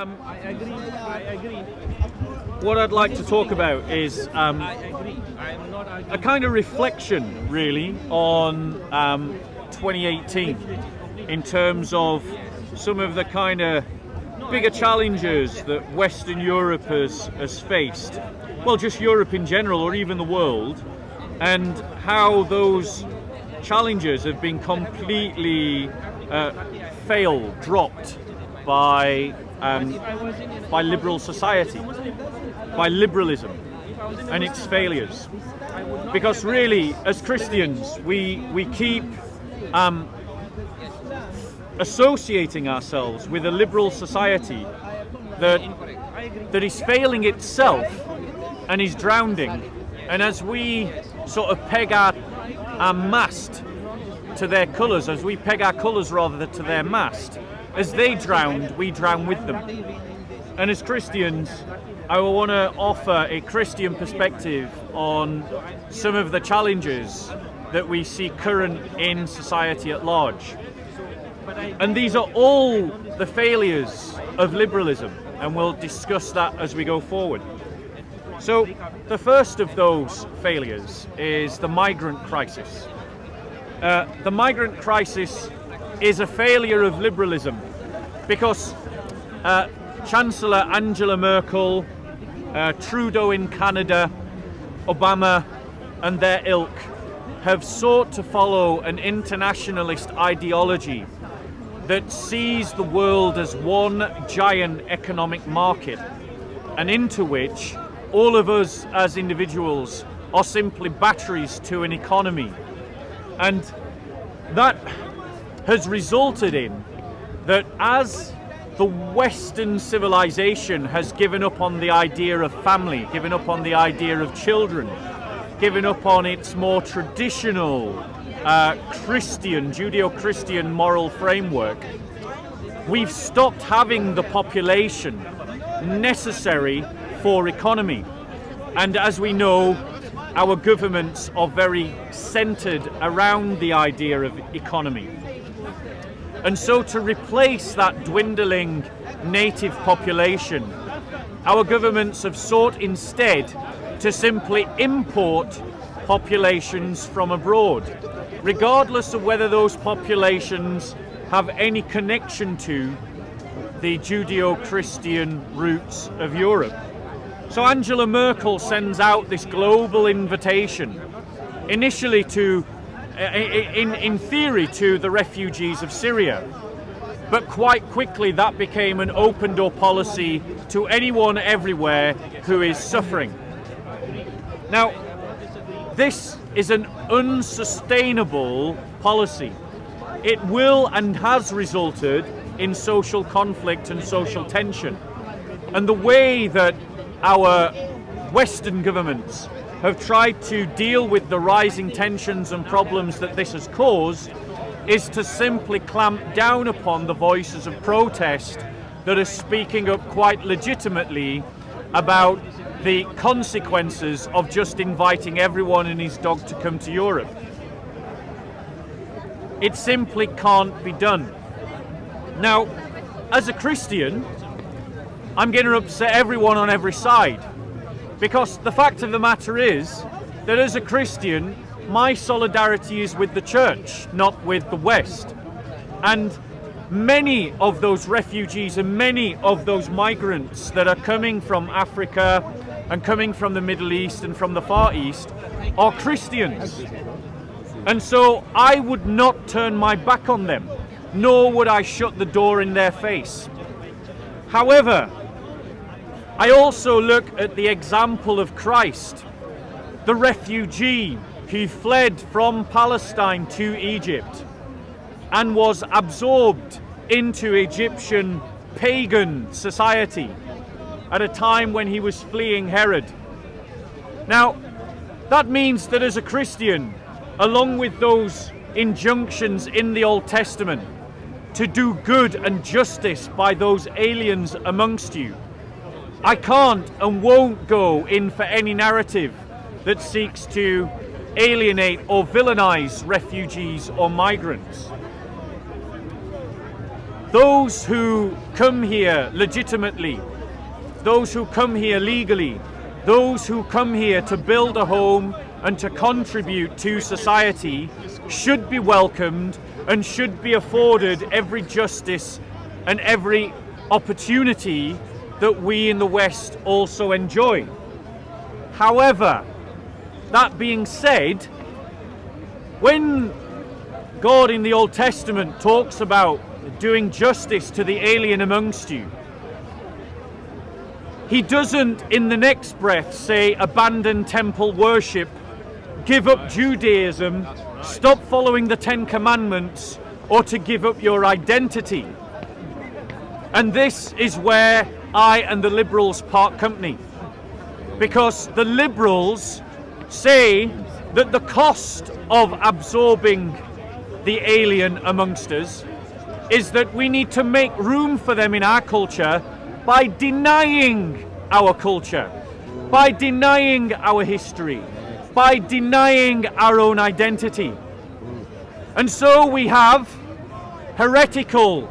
I agree. What I'd like to talk about is a kind of reflection, really, on 2018 in terms of some of the kind of bigger challenges that Western Europe has faced. Well, just Europe in general, or even the world, and how those challenges have been completely dropped by liberal society, by liberalism and its failures. Because really, as Christians, we keep associating ourselves with a liberal society that is failing itself and is drowning. And as we sort of peg our mast to their colours, as we peg our colours rather to their mast, as they drowned, we drown with them. And as Christians, I want to offer a Christian perspective on some of the challenges that we see current in society at large. And these are all the failures of liberalism, and we'll discuss that as we go forward. So the first of those failures is the migrant crisis. The migrant crisis is a failure of liberalism because Chancellor Angela Merkel, Trudeau in Canada, Obama and their ilk have sought to follow an internationalist ideology that sees the world as one giant economic market, and into which all of us as individuals are simply batteries to an economy. And that has resulted in that as the Western civilization has given up on the idea of family, given up on the idea of children, given up on its more traditional Christian, Judeo-Christian moral framework, we've stopped having the population necessary for economy. And as we know, our governments are very centred around the idea of economy. And so to replace that dwindling native population, our governments have sought instead to simply import populations from abroad, regardless of whether those populations have any connection to the Judeo-Christian roots of Europe. So Angela Merkel sends out this global invitation, initially to, in theory, to the refugees of Syria. But quite quickly that became an open door policy to anyone everywhere who is suffering. Now, this is an unsustainable policy. It will and has resulted in social conflict and social tension. And the way that our Western governments have tried to deal with the rising tensions and problems that this has caused is to simply clamp down upon the voices of protest that are speaking up quite legitimately about the consequences of just inviting everyone and his dog to come to Europe. It simply can't be done. Now, as a Christian, I'm going to upset everyone on every side, because the fact of the matter is that as a Christian, my solidarity is with the church, not with the West. And many of those refugees and many of those migrants that are coming from Africa and coming from the Middle East and from the Far East are Christians. And so I would not turn my back on them, nor would I shut the door in their face. However, I also look at the example of Christ, the refugee who fled from Palestine to Egypt and was absorbed into Egyptian pagan society at a time when he was fleeing Herod. Now, that means that as a Christian, along with those injunctions in the Old Testament to do good and justice by those aliens amongst you, I can't and won't go in for any narrative that seeks to alienate or villainize refugees or migrants. those who come here legitimately, those who come here legally, those who come here to build a home and to contribute to society should be welcomed and should be afforded every justice and every opportunity that we in the West also enjoy. However, that being said, when God in the Old Testament talks about doing justice to the alien amongst you, He doesn't in the next breath say abandon temple worship, give up Judaism, stop following the Ten Commandments, or to give up your identity. And this is where I and the Liberals part company. Because the Liberals say that the cost of absorbing the alien amongst us is that we need to make room for them in our culture by denying our culture, by denying our history, by denying our own identity. And so we have heretical,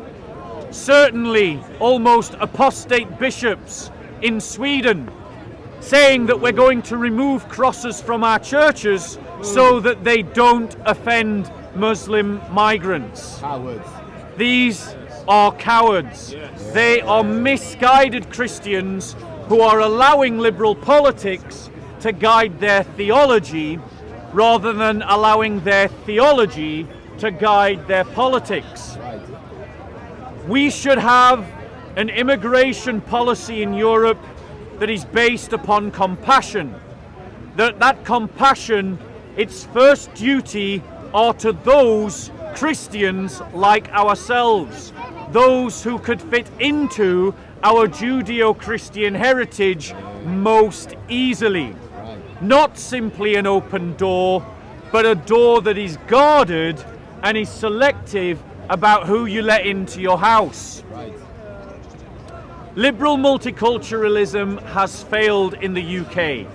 certainly almost apostate bishops in Sweden saying that we're going to remove crosses from our churches so that they don't offend Muslim migrants. Cowards. These are cowards. They are misguided Christians who are allowing liberal politics to guide their theology rather than allowing their theology to guide their politics. We should have an immigration policy in Europe that is based upon compassion. That compassion, its first duty are to those Christians like ourselves, those who could fit into our Judeo-Christian heritage most easily. Not simply an open door, but a door that is guarded and is selective about who you let into your house. Liberal multiculturalism has failed in the UK.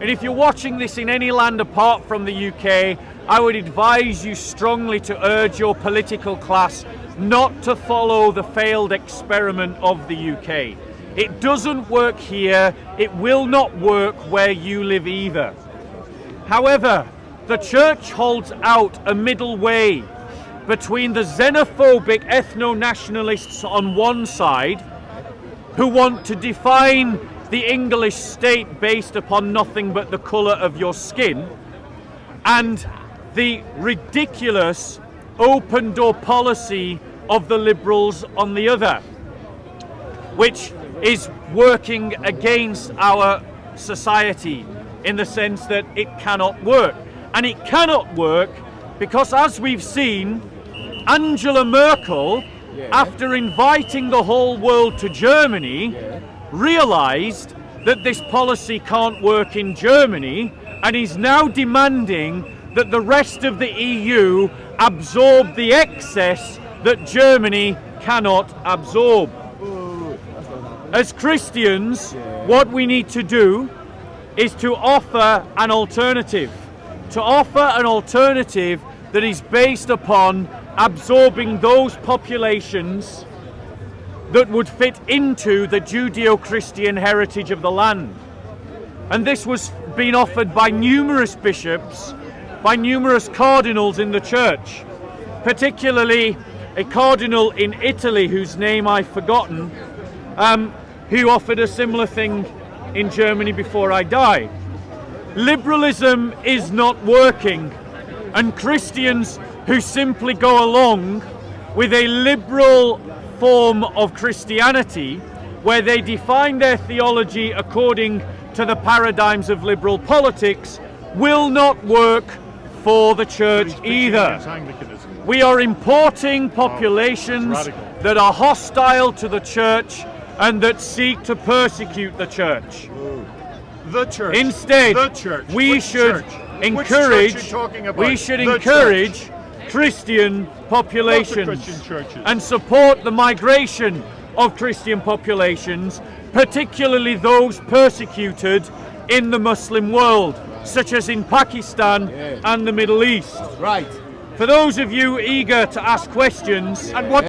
And if you're watching this in any land apart from the UK, I would advise you strongly to urge your political class not to follow the failed experiment of the UK. It doesn't work here, it will not work where you live either. However, the church holds out a middle way between the xenophobic ethno-nationalists on one side, who want to define the English state based upon nothing but the colour of your skin, and the ridiculous open door policy of the Liberals on the other, which is working against our society in the sense that it cannot work. And it cannot work because, as we've seen, Angela Merkel, after inviting the whole world to Germany, realised that this policy can't work in Germany and is now demanding that the rest of the EU absorb the excess that Germany cannot absorb. As Christians, what we need to do is to offer an alternative. To offer an alternative that is based upon absorbing those populations that would fit into the Judeo-Christian heritage of the land. And this was being offered by numerous bishops, by numerous cardinals in the church, particularly a cardinal in Italy whose name I've forgotten, who offered a similar thing in Germany before I die. Liberalism is not working, and Christians who simply go along with a liberal form of Christianity where they define their theology according to the paradigms of liberal politics will not work for the church either. We are importing populations that are hostile to the church and that seek to persecute the church. The church. Instead, the church. we Which should church? encourage Which church are you talking about? we should The encourage church. Christian populations Christian churches. and support the migration of Christian populations, particularly those persecuted in the Muslim world, such as in Pakistan and the Middle East. Right. For those of you eager to ask questions, And what